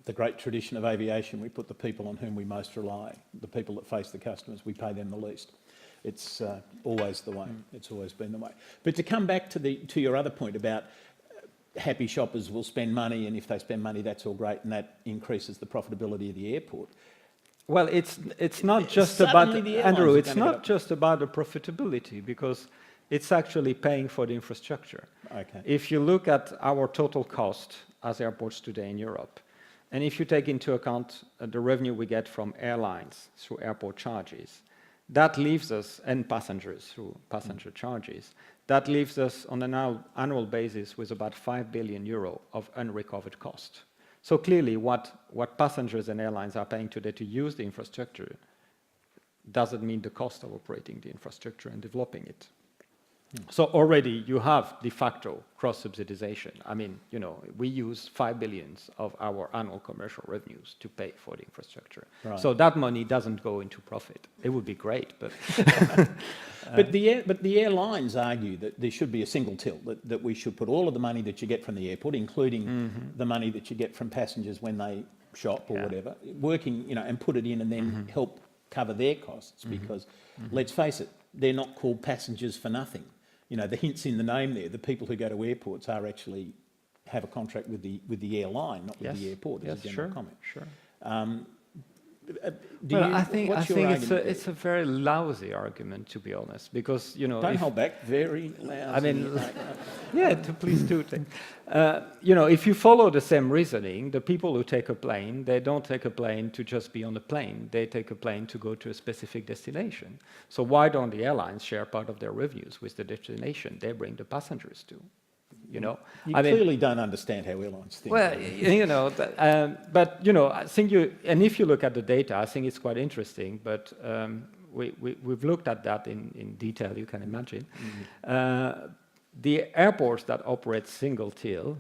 the great tradition of aviation, we put the people on whom we most rely, the people that face the customers, we pay them the least. It's always the way. It's always been the way. But to come back to your other point about happy shoppers will spend money, and if they spend money, that's all great, and that increases the profitability of the airport. Well, it's not just about, Andrew, it's not just about the profitability, because it's actually paying for the infrastructure. Okay. If you look at our total cost as airports today in Europe, and if you take into account the revenue we get from airlines through airport charges, that leaves us, and passengers through passenger charges, that leaves us on an annual basis with about 5 billion euro of unrecovered cost. So clearly what passengers and airlines are paying today to use the infrastructure doesn't mean the cost of operating the infrastructure and developing it. So already you have de facto cross-subsidization. I mean, you know, we use 5 billion of our annual commercial revenues to pay for the infrastructure. Right. So that money doesn't go into profit. It would be great, but... but the airlines argue that there should be a single till, that we should put all of the money that you get from the airport, including the money that you get from passengers when they shop or whatever, working, you know, and put it in and then help cover their costs, because let's face it, they're not called passengers for nothing. You know, the hint's in the name there. The people who go to airports are actually have a contract with the airline, not with the airport. As a general comment. Sure. I think it's a very lousy argument, to be honest, because, you know... Don't hold back. Very lousy. I mean, yeah, please do. You know, if you follow the same reasoning, the people who take a plane, they don't take a plane to just be on the plane. They take a plane to go to a specific destination. So why don't the airlines share part of their revenues with the destination they bring the passengers to? You know, you clearly don't understand how airlines think. Well, you know, but you know, I think and if you look at the data, I think it's quite interesting. But we've looked at that in detail. You can imagine, the airports that operate single till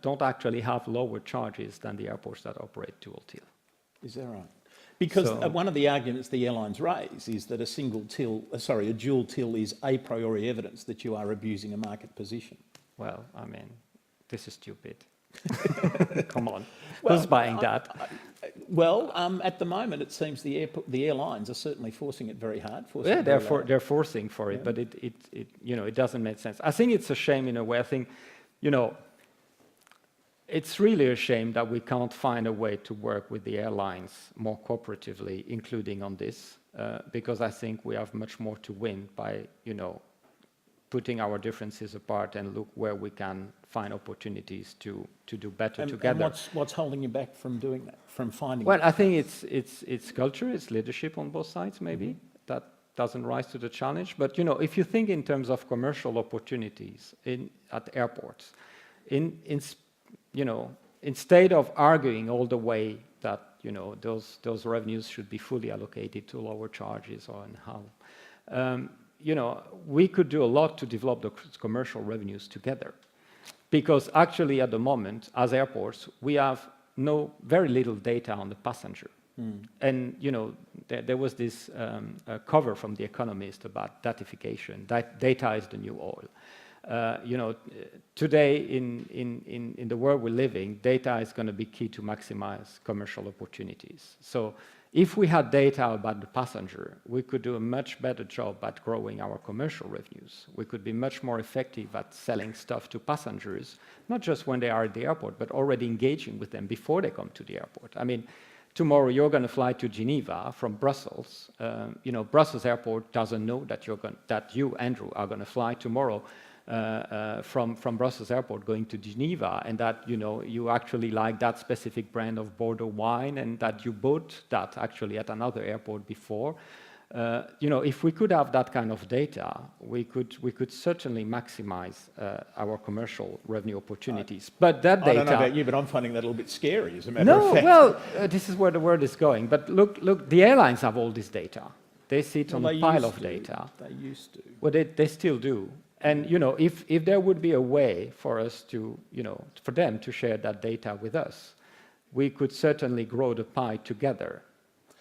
don't actually have lower charges than the airports that operate dual till. Is that right? Because one of the arguments the airlines raise is that a dual till is a priori evidence that you are abusing a market position. Well, I mean, this is stupid. Come on, who's buying that? At the moment, it seems the airlines are certainly forcing it very hard. They're forcing for it, but it you know, it doesn't make sense. I think it's a shame in a way. I think, you know, it's really a shame that we can't find a way to work with the airlines more cooperatively, including on this, because I think we have much more to win by, you know, putting our differences apart and look where we can find opportunities to do better together. And what's holding you back from doing that, from finding? Well, I think it's culture, it's leadership on both sides. Maybe that doesn't rise to the challenge. But you know, if you think in terms of commercial opportunities at airports, you know, instead of arguing all the way that, you know, those revenues should be fully allocated to lower charges or in how. You know, we could do a lot to develop the commercial revenues together, because actually at the moment, as airports, we have very little data on the passenger. And, you know, there was this cover from The Economist about datification. Data is the new oil. You know, today in the world we're living, data is going to be key to maximize commercial opportunities. So if we had data about the passenger, we could do a much better job at growing our commercial revenues. We could be much more effective at selling stuff to passengers, not just when they are at the airport, but already engaging with them before they come to the airport. I mean, tomorrow you're going to fly to Geneva from Brussels. You know, Brussels airport doesn't know that you, Andrew, are going to fly tomorrow from Brussels airport going to Geneva, and that, you know, you actually like that specific brand of Bordeaux wine, and that you bought that actually at another airport before. You know, if we could have that kind of data, we could certainly maximize our commercial revenue opportunities. But that data... I don't know about you, but I'm finding that a little bit scary, as a matter of fact. Well, this is where the world is going. But look, the airlines have all this data. They sit on a pile of data. They used to. Well, they still do. And, you know, if there would be a way for us to, you know, for them to share that data with us, we could certainly grow the pie together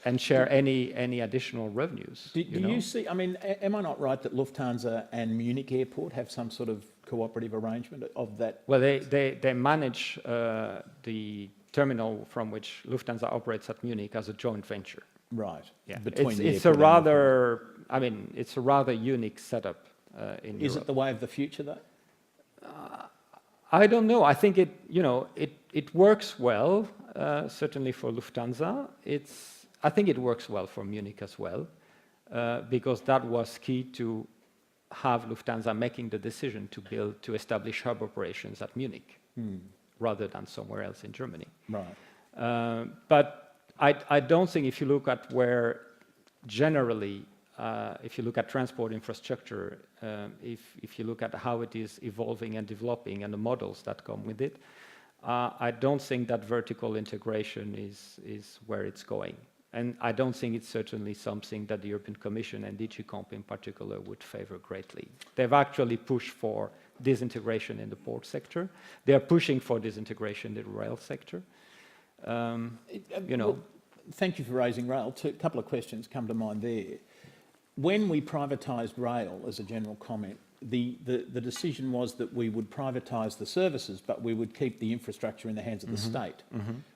and share any additional revenues. Do you see, I mean, am I not right that Lufthansa and Munich Airport have some sort of cooperative arrangement of that? Well, they manage the terminal from which Lufthansa operates at Munich as a joint venture. Right. Yeah, Between it's a rather, I mean, it's a rather unique setup in Europe. Is it the way of the future, though? I don't know. I think it works well, certainly for Lufthansa. I think it works well for Munich as well, because that was key to have Lufthansa making the decision to establish hub operations at Munich rather than somewhere else in Germany. Right. But I don't think, if you look at where generally, if you look at transport infrastructure, if you look at how it is evolving and developing and the models that come with it, I don't think that vertical integration is where it's going. And I don't think it's certainly something that the European Commission and DG Comp in particular would favor greatly. They've actually pushed for disintegration in the port sector. They're pushing for disintegration in the rail sector. Well, thank you for raising rail. A couple of questions come to mind there. When we privatised rail, as a general comment, the decision was that we would privatise the services, but we would keep the infrastructure in the hands of the state.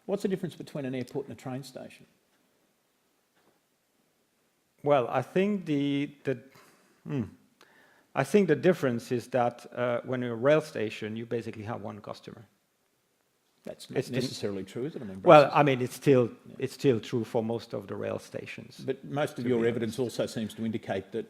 What's the difference between an airport and a train station? Well, I think the difference is that when you're a rail station, you basically have one customer. That's not necessarily true, is it? I mean, well, I mean, it's still true for most of the rail stations. But most of your evidence also seems to indicate that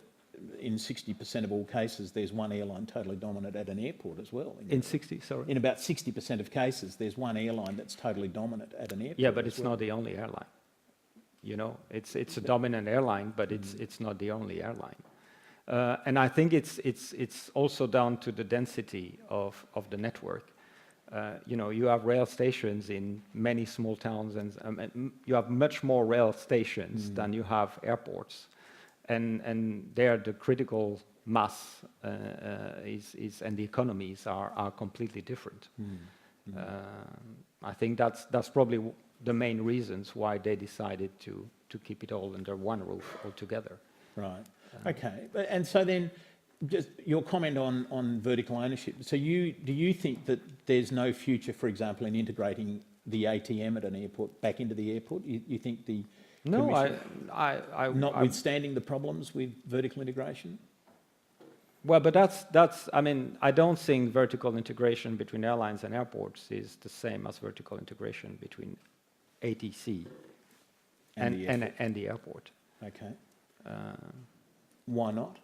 in 60% of all cases, there's one airline totally dominant at an airport as well. In 60, sorry? In about 60% of cases, there's one airline that's totally dominant at an airport. Yeah, but it's not the only airline. You know, it's a dominant airline, but it's not the only airline. And I think it's also down to the density of the network. You know, you have rail stations in many small towns, and you have much more rail stations than you have airports, and there the critical mass and the economies are completely different. I think that's probably the main reasons why they decided to keep it all under one roof altogether. Right. Okay. And so then, just your comment on vertical ownership. So do you think that there's no future, for example, in integrating the ATM at an airport back into the airport? You think the Commission, notwithstanding the problems with vertical integration? Well, but that's. I mean, I don't think vertical integration between airlines and airports is the same as vertical integration between ATC and the airport. Okay. Why not?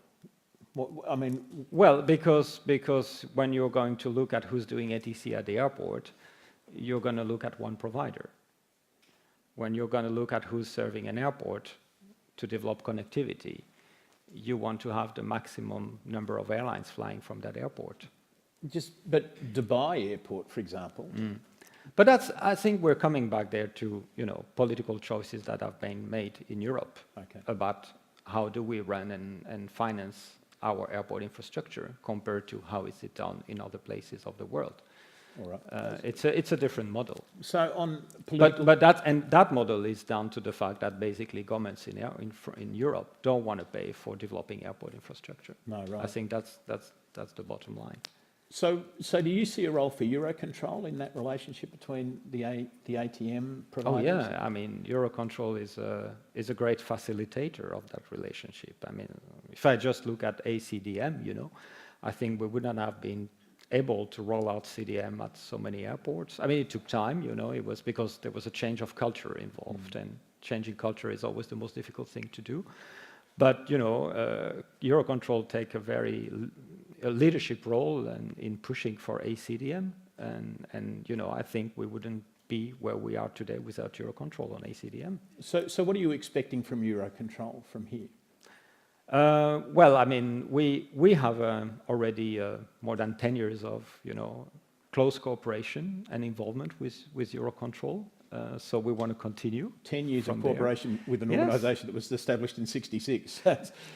I mean, well, because when you're going to look at who's doing ATC at the airport, you're going to look at one provider. When you're going to look at who's serving an airport to develop connectivity, you want to have the maximum number of airlines flying from that airport. But Dubai Airport, for example. But I think we're coming back there to, you know, political choices that have been made in Europe about how do we run and finance our airport infrastructure compared to how is it done in other places of the world. All right. It's a different model. So on political, but that model is down to the fact that basically governments in Europe don't want to pay for developing airport infrastructure. No, right. I think that's the bottom line. So do you see a role for EUROCONTROL in that relationship between the ATM providers? Oh yeah, I mean EUROCONTROL is a great facilitator of that relationship. I mean, if I just look at ACDM, you know, I think we would not have been able to roll out CDM at so many airports. I mean, it took time, you know, it was because there was a change of culture involved, and changing culture is always the most difficult thing to do. But, you know, EUROCONTROL take a leadership role in pushing for ACDM, and you know, I think we wouldn't be where we are today without EUROCONTROL on ACDM. So what are you expecting from EUROCONTROL from here? Well, I mean, we have already more than 10 years of, you know, close cooperation and involvement with EUROCONTROL. So we want to continue. 10 years of cooperation with an organisation that was established in '66.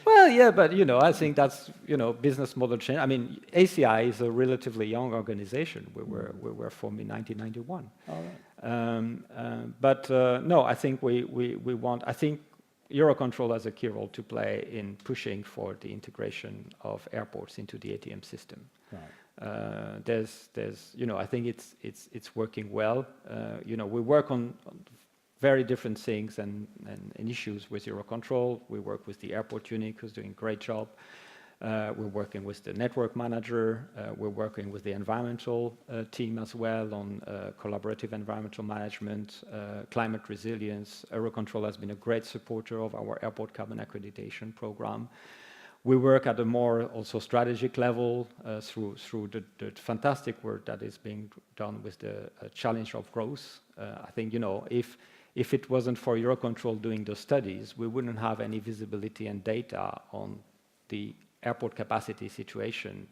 Well, yeah, but, you know, I think that's, you know, business model change. I mean, ACI is a relatively young organisation. We were formed in 1991. All right. But no, I think we want. I think EUROCONTROL has a key role to play in pushing for the integration of airports into the ATM system. Right. I think it's working well. We work on very different things and issues with EUROCONTROL. We work with the airport unit, who's doing a great job. We're working with the network manager. We're working with the environmental team as well on collaborative environmental management, climate resilience. EUROCONTROL has been a great supporter of our airport carbon accreditation program. We work at a more also strategic level through the fantastic work that is being done with the challenge of growth. I think, if it wasn't for EUROCONTROL doing the studies, we wouldn't have any visibility and data on the airport capacity situation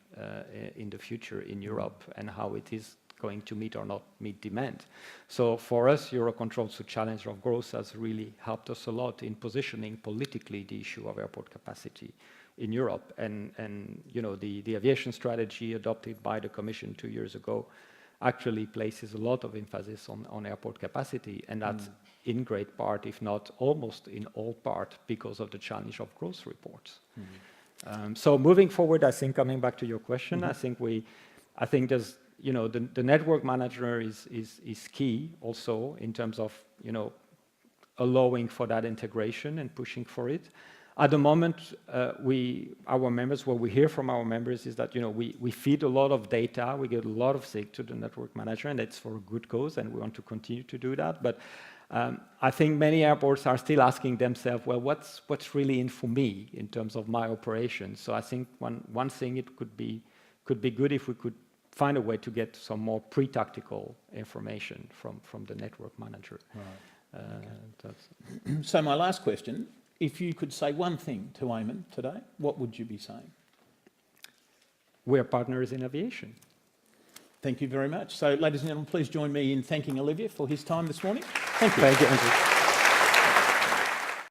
in the future in Europe and how it is going to meet or not meet demand. So for us, EUROCONTROL's challenge of growth has really helped us a lot in positioning politically the issue of airport capacity in Europe. And the aviation strategy adopted by the Commission 2 years ago actually places a lot of emphasis on airport capacity, and that's in great part, if not almost in all part, because of the challenge of growth reports. So moving forward, I think coming back to your question, I think there's the network manager is key also in terms of allowing for that integration and pushing for it. At the moment, what we hear from our members is that we feed a lot of data, we get a lot of SIG to the network manager, and it's for a good cause, and we want to continue to do that. But I think many airports are still asking themselves, well, what's really in for me in terms of my operations? So I think one thing it could be good if we could find a way to get some more pre-tactical information from the network manager. Right. So my last question. If you could say one thing to Eamon today, what would you be saying? We're partners in aviation. Thank you very much. So, ladies and gentlemen, please join me in thanking Olivier for his time this morning. Thank you. Thank you, Andrew.